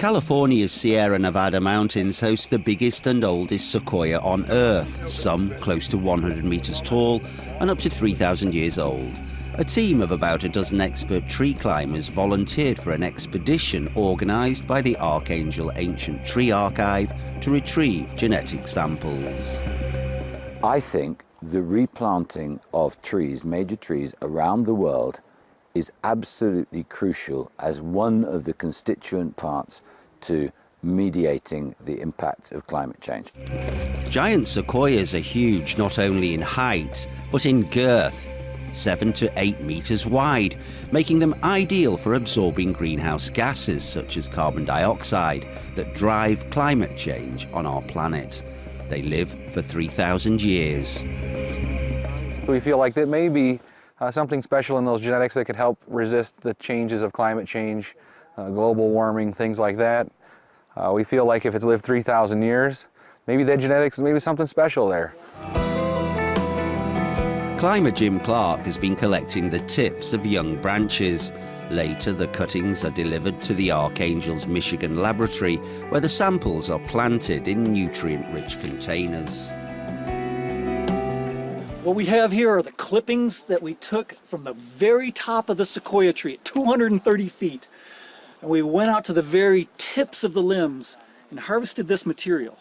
California's Sierra Nevada mountains host the biggest and oldest sequoia on Earth, some close to 100 meters tall and up to 3,000 years old. A team of about a dozen expert tree climbers volunteered for an expedition organized by the Archangel Ancient Tree Archive to retrieve genetic samples. I think the replanting of trees, major trees around the world, is absolutely crucial as one of the constituent parts to mediating the impact of climate change. Giant sequoias are huge not only in height, but in girth, 7 to 8 meters wide, making them ideal for absorbing greenhouse gases such as carbon dioxide that drive climate change on our planet. They live for 3,000 years. We feel like that may be something special in those genetics that could help resist the changes of climate change, global warming, things like that. We feel like if it's lived 3,000 years, maybe that genetics, maybe something special there. Climber Jim Clark has been collecting the tips of young branches. Later, the cuttings are delivered to the Archangel's Michigan laboratory, where the samples are planted in nutrient-rich containers. What we have here are the clippings that we took from the very top of the sequoia tree at 230 feet. And we went out to the very tips of the limbs and harvested this material.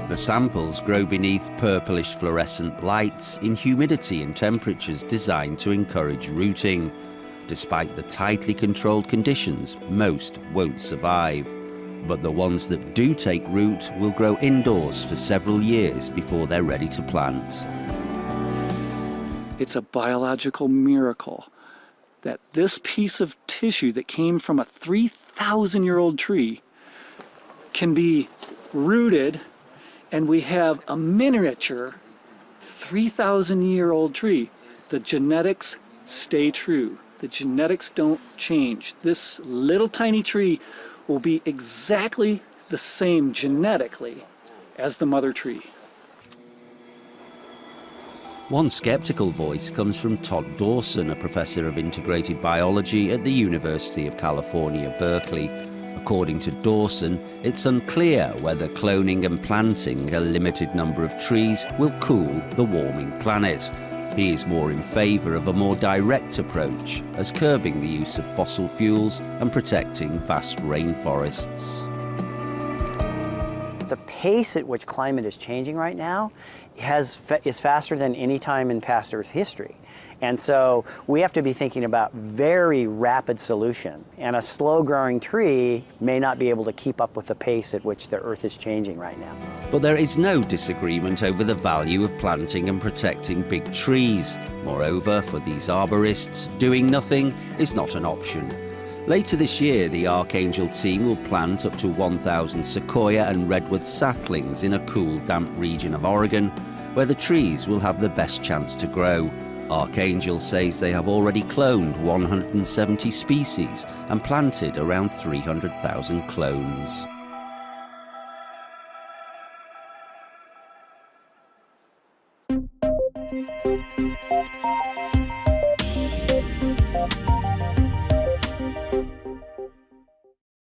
The samples grow beneath purplish fluorescent lights in humidity and temperatures designed to encourage rooting. Despite the tightly controlled conditions, most won't survive. But the ones that do take root will grow indoors for several years before they're ready to plant. It's a biological miracle that this piece of tissue that came from a 3,000-year-old tree can be rooted, and we have a miniature 3,000-year-old tree. The genetics stay true. The genetics don't change. This little tiny tree will be exactly the same genetically as the mother tree. One skeptical voice comes from Todd Dawson, a professor of integrated biology at the University of California, Berkeley. According to Dawson, it's unclear whether cloning and planting a limited number of trees will cool the warming planet. He is more in favor of a more direct approach, as curbing the use of fossil fuels and protecting vast rainforests. The pace at which climate is changing right now is faster than any time in past Earth history. And so we have to be thinking about very rapid solution. And a slow-growing tree may not be able to keep up with the pace at which the Earth is changing right now. But there is no disagreement over the value of planting and protecting big trees. Moreover, for these arborists, doing nothing is not an option. Later this year, the Archangel team will plant up to 1,000 sequoia and redwood saplings in a cool, damp region of Oregon, where the trees will have the best chance to grow. Archangel says they have already cloned 170 species and planted around 300,000 clones.